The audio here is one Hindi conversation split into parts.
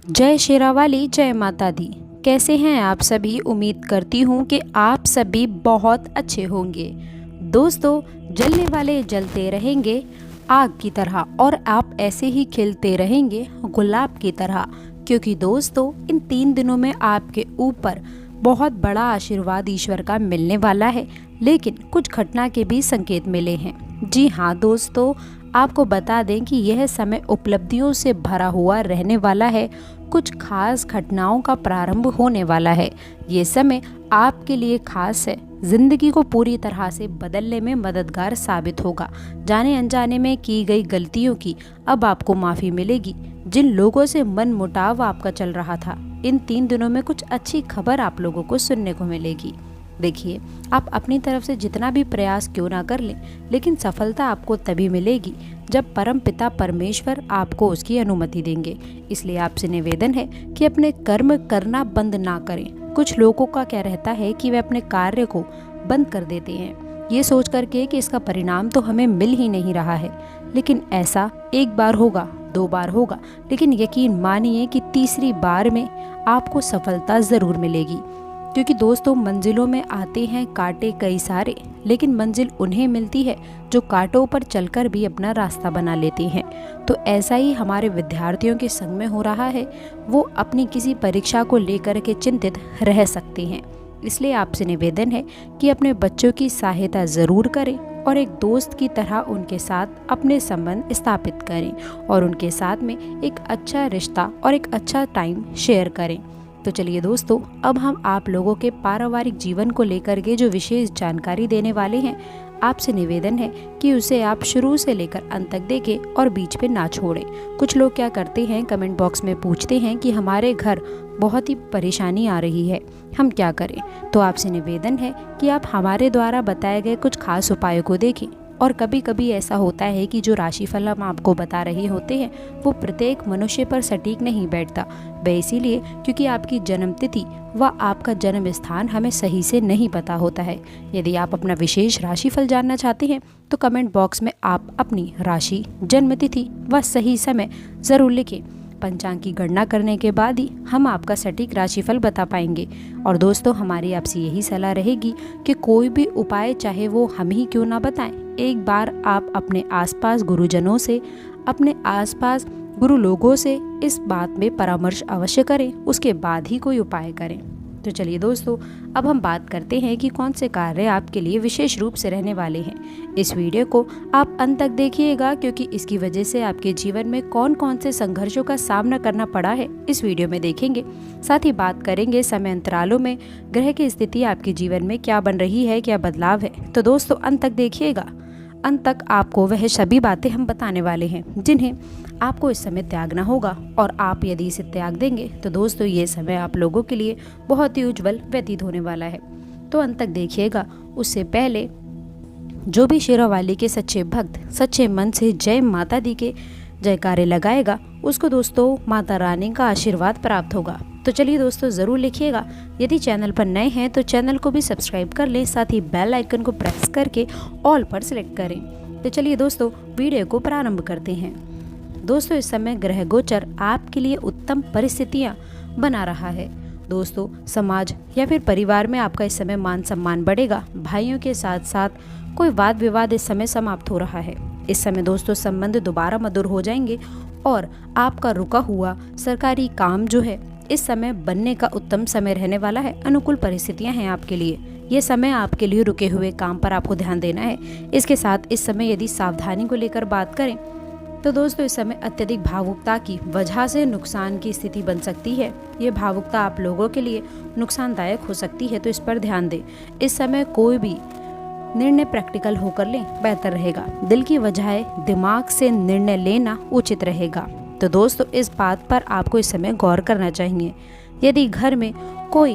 जय शेरावाली, जय माता दी। कैसे हैं आप सभी? उम्मीद करती हूँ कि आप सभी बहुत अच्छे होंगे। दोस्तों, जलने वाले जलते रहेंगे आग की तरह, और आप ऐसे ही खिलते रहेंगे गुलाब की तरह, क्योंकि दोस्तों इन 3 दिनों में आपके ऊपर बहुत बड़ा आशीर्वाद ईश्वर का मिलने वाला है। लेकिन कुछ घटना के भी संकेत मिले हैं। जी हाँ दोस्तों, आपको बता दें कि यह समय उपलब्धियों से भरा हुआ रहने वाला है। कुछ खास घटनाओं का प्रारंभ होने वाला है। ये समय आपके लिए खास है, जिंदगी को पूरी तरह से बदलने में मददगार साबित होगा। जाने अनजाने में की गई गलतियों की अब आपको माफ़ी मिलेगी। जिन लोगों से मन मुटाव आपका चल रहा था, इन 3 दिनों में कुछ अच्छी खबर आप लोगों को सुनने को मिलेगी। देखिए, आप अपनी तरफ से जितना भी प्रयास क्यों ना कर लें, लेकिन सफलता आपको तभी मिलेगी जब परम पिता परमेश्वर आपको उसकी अनुमति देंगे। इसलिए आपसे निवेदन है कि अपने कर्म करना बंद ना करें। कुछ लोगों का क्या रहता है कि वे अपने कार्य को बंद कर देते हैं, ये सोच करके कि इसका परिणाम तो हमें मिल ही नहीं रहा है। लेकिन ऐसा एक बार होगा, 2 बार होगा, लेकिन यकीन मानिए कि तीसरी बार में आपको सफलता ज़रूर मिलेगी। क्योंकि दोस्तों, मंजिलों में आते हैं कांटे कई सारे, लेकिन मंजिल उन्हें मिलती है जो कांटों पर चलकर भी अपना रास्ता बना लेते हैं। तो ऐसा ही हमारे विद्यार्थियों के संग में हो रहा है। वो अपनी किसी परीक्षा को लेकर के चिंतित रह सकते हैं। इसलिए आपसे निवेदन है कि अपने बच्चों की सहायता ज़रूर करें और एक दोस्त की तरह उनके साथ अपने संबंध स्थापित करें और उनके साथ में एक अच्छा रिश्ता और एक अच्छा टाइम शेयर करें। तो चलिए दोस्तों, अब हम आप लोगों के पारिवारिक जीवन को लेकर के जो विशेष जानकारी देने वाले हैं, आपसे निवेदन है कि उसे आप शुरू से लेकर अंत तक देखें और बीच में ना छोड़ें। कुछ लोग क्या करते हैं, कमेंट बॉक्स में पूछते हैं कि हमारे घर बहुत ही परेशानी आ रही है, हम क्या करें? तो आपसे निवेदन है कि आप हमारे द्वारा बताए गए कुछ खास उपायों को देखें। और कभी कभी ऐसा होता है कि जो राशिफल हम आपको बता रहे होते हैं वो प्रत्येक मनुष्य पर सटीक नहीं बैठता। वह इसीलिए क्योंकि आपकी जन्म तिथि व आपका जन्म स्थान हमें सही से नहीं पता होता है। यदि आप अपना विशेष राशिफल जानना चाहते हैं तो कमेंट बॉक्स में आप अपनी राशि, जन्म तिथि व सही समय ज़रूर लिखें। पंचांग की गणना करने के बाद ही हम आपका सटीक राशिफल बता पाएंगे। और दोस्तों, हमारी आपसे यही सलाह रहेगी कि कोई भी उपाय चाहे वो हम ही क्यों ना बताएं, एक बार आप अपने आसपास गुरुजनों से, अपने आसपास गुरु लोगों से इस बात में परामर्श अवश्य करें, उसके बाद ही कोई उपाय करें। तो चलिए दोस्तों, अब हम बात करते हैं कि कौन से कार्य आपके लिए विशेष रूप से रहने वाले हैं। इस वीडियो को आप अंत तक देखिएगा, क्योंकि इसकी वजह से आपके जीवन में कौन कौन से संघर्षों का सामना करना पड़ा है इस वीडियो में देखेंगे। साथ ही बात करेंगे समय अंतरालों में ग्रह की स्थिति आपके जीवन में क्या बन रही है, क्या बदलाव है। तो दोस्तों, अंत तक देखिएगा। अंत तक आपको वह सभी बातें हम बताने वाले हैं जिन्हें आपको इस समय त्यागना होगा। और आप यदि इसे त्याग देंगे तो दोस्तों, ये समय आप लोगों के लिए बहुत ही उज्जवल व्यतीत होने वाला है। तो अंत तक देखिएगा। उससे पहले जो भी शेरावाली के सच्चे भक्त सच्चे मन से जय माता दी के जयकारे लगाएगा, उसको दोस्तों माता रानी का आशीर्वाद प्राप्त होगा। तो चलिए दोस्तों, ज़रूर लिखिएगा। यदि चैनल पर नए हैं तो चैनल को भी सब्सक्राइब कर लें, साथ ही बेल आइकन को प्रेस करके ऑल पर सिलेक्ट करें। तो चलिए दोस्तों, वीडियो को प्रारंभ करते हैं। दोस्तों, इस समय ग्रह गोचर आपके लिए उत्तम परिस्थितियां बना रहा है। दोस्तों, समाज या फिर परिवार में आपका इस समय मान सम्मान बढ़ेगा। भाइयों के साथ साथ कोई वाद विवाद इस समय समाप्त हो रहा है। इस समय दोस्तों, संबंध दोबारा मधुर हो जाएंगे और आपका रुका हुआ सरकारी काम जो है इस समय बनने का उत्तम समय रहने वाला है। अनुकूल परिस्थितियां हैं आपके लिए। ये समय आपके लिए रुके हुए काम पर आपको ध्यान देना है। इसके साथ इस समय यदि सावधानी को लेकर बात करें तो दोस्तों, इस समय अत्यधिक भावुकता की वजह से नुकसान की स्थिति बन सकती है। ये भावुकता आप लोगों के लिए नुकसानदायक हो सकती है, तो इस पर ध्यान दें। इस समय कोई भी निर्णय प्रैक्टिकल होकर लें, बेहतर रहेगा। दिल की बजाय दिमाग से निर्णय लेना उचित रहेगा। तो दोस्तों, इस बात पर आपको इस समय गौर करना चाहिए। यदि घर में कोई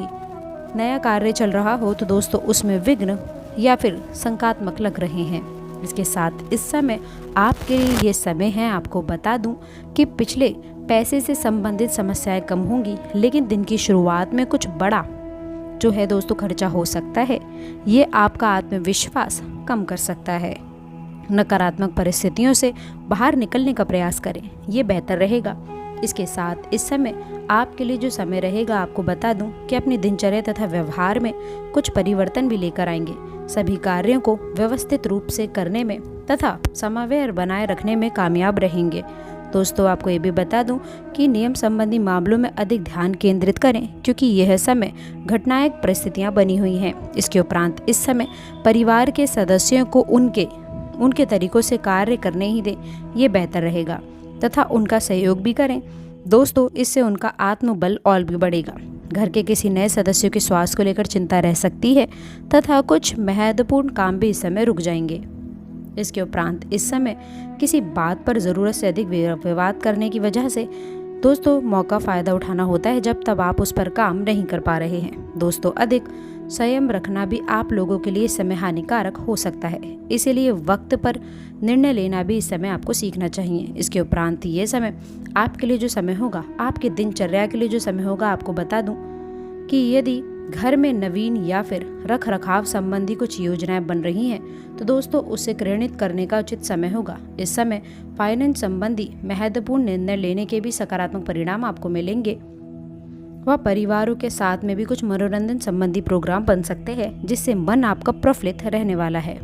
नया कार्य चल रहा हो तो दोस्तों, उसमें विघ्न या फिर संकात्मक लग रहे हैं। इसके साथ इस समय आपके लिए ये समय है, आपको बता दूं कि पिछले पैसे से संबंधित समस्याएं कम होंगी, लेकिन दिन की शुरुआत में कुछ बड़ा जो है दोस्तों खर्चा हो सकता है। ये आपका आत्मविश्वास कम कर सकता है। नकारात्मक परिस्थितियों से बाहर निकलने का प्रयास करें, ये बेहतर रहेगा। इसके साथ इस समय आपके लिए जो समय रहेगा, आपको बता दूं कि अपनी दिनचर्या तथा व्यवहार में कुछ परिवर्तन भी लेकर आएंगे। सभी कार्यों को व्यवस्थित रूप से करने में तथा समन्वय बनाए रखने में कामयाब रहेंगे। दोस्तों, आपको ये भी बता दूं कि नियम संबंधी मामलों में अधिक ध्यान केंद्रित करें, क्योंकि यह समय घटनायक परिस्थितियां बनी हुई हैं। इसके उपरांत इस समय परिवार के सदस्यों को उनके तरीकों से कार्य करने ही दें, ये बेहतर रहेगा तथा उनका सहयोग भी करें। दोस्तों, इससे उनका आत्मबल और भी बढ़ेगा। घर के किसी नए सदस्यों के स्वास्थ्य को लेकर चिंता रह सकती है तथा कुछ महत्वपूर्ण काम भी इस समय रुक जाएंगे। इसके उपरांत इस समय किसी बात पर ज़रूरत से अधिक विवाद करने की वजह से दोस्तों मौका फ़ायदा उठाना होता है, जब तब आप उस पर काम नहीं कर पा रहे हैं। दोस्तों, अधिक संयम रखना भी आप लोगों के लिए इस समय हानिकारक हो सकता है, इसीलिए वक्त पर निर्णय लेना भी इस समय आपको सीखना चाहिए। इसके उपरांत ये समय आपके लिए जो समय होगा, आपके दिनचर्या के लिए जो समय होगा, आपको बता दूं कि यदि घर में नवीन या फिर रख रखाव संबंधी कुछ योजनाएं बन रही हैं, तो दोस्तों उसे क्रियान्वित करने का उचित समय होगा। इस समय फाइनेंस संबंधी महत्वपूर्ण निर्णय लेने के भी सकारात्मक परिणाम आपको मिलेंगे। वह परिवारों के साथ में भी कुछ मनोरंजन संबंधी प्रोग्राम बन सकते हैं, जिससे मन आपका प्रफुल्लित रहने वाला है।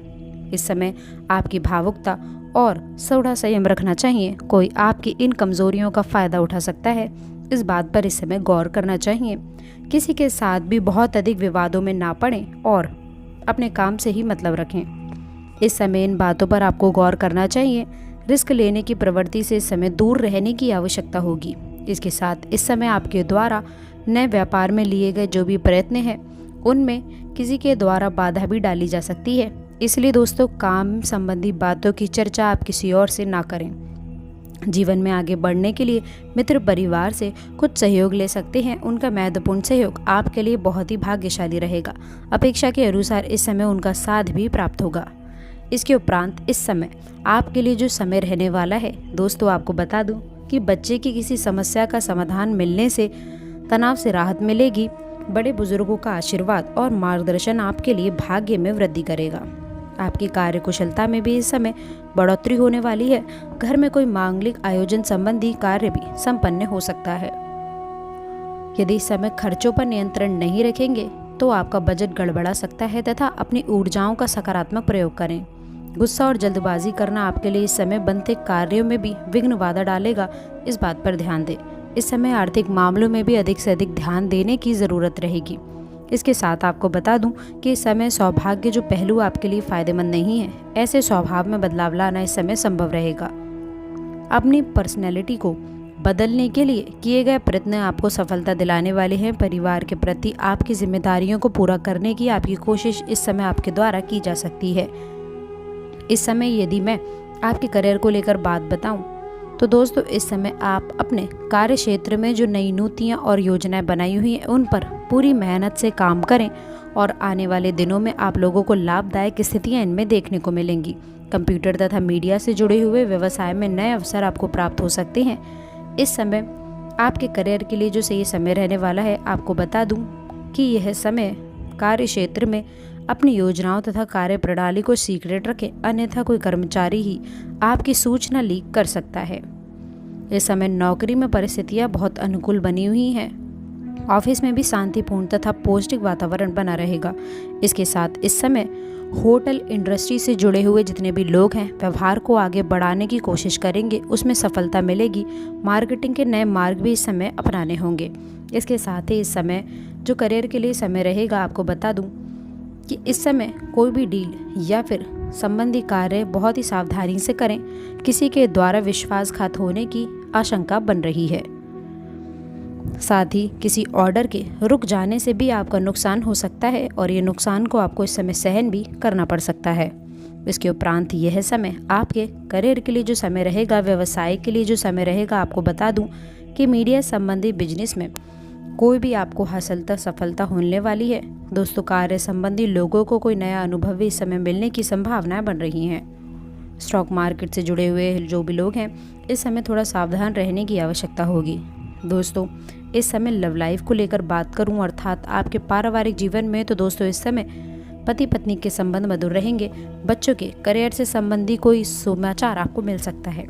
इस समय आपकी भावुकता और थोड़ा संयम रखना चाहिए। कोई आपकी इन कमजोरियों का फायदा उठा सकता है, इस बात पर इस समय गौर करना चाहिए। किसी के साथ भी बहुत अधिक विवादों में ना पड़ें और अपने काम से ही मतलब रखें। इस समय इन बातों पर आपको गौर करना चाहिए। रिस्क लेने की प्रवृत्ति से इस समय दूर रहने की आवश्यकता होगी। इसके साथ इस समय आपके द्वारा नए व्यापार में लिए गए जो भी प्रयत्न हैं, उनमें किसी के द्वारा बाधा भी डाली जा सकती है। इसलिए दोस्तों, काम संबंधी बातों की चर्चा आप किसी और से ना करें। जीवन में आगे बढ़ने के लिए मित्र परिवार से कुछ सहयोग ले सकते हैं। उनका महत्वपूर्ण सहयोग आपके लिए बहुत ही भाग्यशाली रहेगा। अपेक्षा के अनुसार इस समय उनका साथ भी प्राप्त होगा। इसके उपरांत इस समय आपके लिए जो समय रहने वाला है, दोस्तों आपको बता दूं कि बच्चे की किसी समस्या का समाधान मिलने से तनाव से राहत मिलेगी। बड़े बुजुर्गों का आशीर्वाद और मार्गदर्शन आपके लिए भाग्य में वृद्धि करेगा। आपकी कार्य कुशलता में भी इस समय बढ़ोतरी होने वाली है। घर में कोई मांगलिक आयोजन संबंधी कार्य भी संपन्न हो सकता है। यदि इस समय खर्चों पर नियंत्रण नहीं रखेंगे तो आपका बजट गड़बड़ा सकता है तथा अपनी ऊर्जाओं का सकारात्मक प्रयोग करें। गुस्सा और जल्दबाजी करना आपके लिए इस समय बनते कार्यों में भी विघ्न बाधा डालेगा, इस बात पर ध्यान दें। इस समय आर्थिक मामलों में भी अधिक से अधिक ध्यान देने की ज़रूरत रहेगी। इसके साथ आपको बता दूं कि इस समय सौभाग्य जो पहलू आपके लिए फायदेमंद नहीं है, ऐसे स्वभाव में बदलाव लाना इस समय संभव रहेगा। अपनी पर्सनैलिटी को बदलने के लिए किए गए प्रयत्न आपको सफलता दिलाने वाले हैं। परिवार के प्रति आपकी जिम्मेदारियों को पूरा करने की आपकी कोशिश इस समय आपके द्वारा की जा सकती है। इस समय यदि मैं आपके करियर को लेकर बात बताऊं, तो दोस्तों इस समय आप अपने कार्य क्षेत्र में जो नई नीतियाँ और योजनाएं बनाई हुई हैं, उन पर पूरी मेहनत से काम करें और आने वाले दिनों में आप लोगों को लाभदायक स्थितियां इनमें देखने को मिलेंगी। कंप्यूटर तथा मीडिया से जुड़े हुए व्यवसाय में नए अवसर आपको प्राप्त हो सकते हैं। इस समय आपके करियर के लिए जो सही समय रहने वाला है, आपको बता दूं कि यह समय कार्य क्षेत्र में अपनी योजनाओं तथा कार्य प्रणाली को सीक्रेट रखें, अन्यथा कोई कर्मचारी ही आपकी सूचना लीक कर सकता है। इस समय नौकरी में परिस्थितियां बहुत अनुकूल बनी हुई हैं। ऑफिस में भी शांतिपूर्ण तथा पौष्टिक वातावरण बना रहेगा। इसके साथ इस समय होटल इंडस्ट्री से जुड़े हुए जितने भी लोग हैं, व्यवहार को आगे बढ़ाने की कोशिश करेंगे, उसमें सफलता मिलेगी। मार्केटिंग के नए मार्ग भी इस समय अपनाने होंगे। इसके साथ ही इस समय जो करियर के लिए समय रहेगा, आपको बता दूं कि इस समय कोई भी डील या फिर संबंधी कार्य बहुत ही सावधानी से करें। किसी के द्वारा विश्वासघात होने की आशंका बन रही है। साथ ही किसी ऑर्डर के रुक जाने से भी आपका नुकसान हो सकता है और ये नुकसान को आपको इस समय सहन भी करना पड़ सकता है। इसके उपरांत यह समय आपके करियर के लिए जो समय रहेगा, व्यवसाय के लिए जो समय रहेगा, आपको बता दूं कि मीडिया संबंधी बिजनेस में कोई भी आपको हासिलता सफलता होने वाली है। दोस्तों, कार्य संबंधी लोगों को कोई नया अनुभव भी इस समय मिलने की संभावनाएं बन रही हैं। स्टॉक मार्केट से जुड़े हुए जो भी लोग हैं, इस समय थोड़ा सावधान रहने की आवश्यकता होगी। दोस्तों, इस समय लव लाइफ को लेकर बात करूं, अर्थात आपके पारिवारिक जीवन में, तो दोस्तों इस समय पति पत्नी के संबंध मधुर रहेंगे। बच्चों के करियर से संबंधी कोई समाचार आपको मिल सकता है।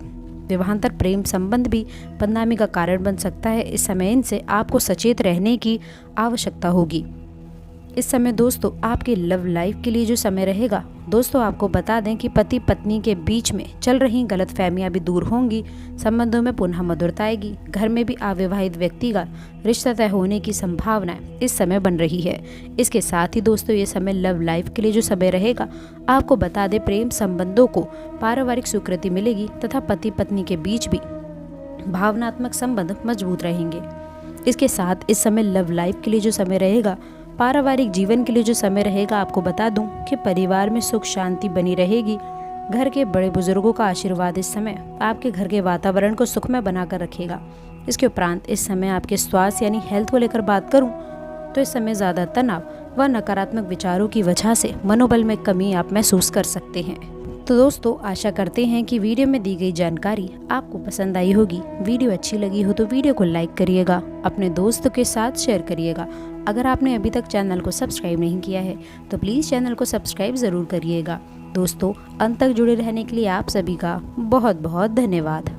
विवाहांतर प्रेम संबंध भी बदनामी का कारण बन सकता है। इस समय इनसे आपको सचेत रहने की आवश्यकता होगी। इस समय दोस्तों आपके लव लाइफ के लिए जो समय रहेगा, दोस्तों आपको बता दें कि पति पत्नी के बीच में चल रही गलतफहमियां भी दूर होंगी, संबंधों में पुनः मधुरता आएगी, घर में भी अविवाहित व्यक्ति का रिश्ता तय होने की संभावनाएं इस समय बन रही है। इसके साथ ही दोस्तों ये समय लव लाइफ के लिए जो समय रहेगा, आपको बता दें प्रेम संबंधों को पारिवारिक स्वीकृति मिलेगी तथा पति पत्नी के बीच भी भावनात्मक संबंध मजबूत रहेंगे। इसके साथ इस समय लव लाइफ के लिए जो समय रहेगा, पारिवारिक जीवन के लिए जो समय रहेगा, आपको बता दूं कि परिवार में सुख शांति बनी रहेगी। घर के बड़े बुजुर्गों का आशीर्वाद इस समय आपके घर के वातावरण को सुखमय बनाकर रखेगा। इसके उपरांत इस समय आपके स्वास्थ्य यानी हेल्थ को लेकर बात करूं तो इस समय ज़्यादा तनाव व नकारात्मक विचारों की वजह से मनोबल में कमी आप महसूस कर सकते हैं। तो दोस्तों आशा करते हैं कि वीडियो में दी गई जानकारी आपको पसंद आई होगी। वीडियो अच्छी लगी हो तो वीडियो को लाइक करिएगा, अपने दोस्तों के साथ शेयर करिएगा। अगर आपने अभी तक चैनल को सब्सक्राइब नहीं किया है तो प्लीज़ चैनल को सब्सक्राइब ज़रूर करिएगा। दोस्तों अंत तक जुड़े रहने के लिए आप सभी का बहुत बहुत धन्यवाद।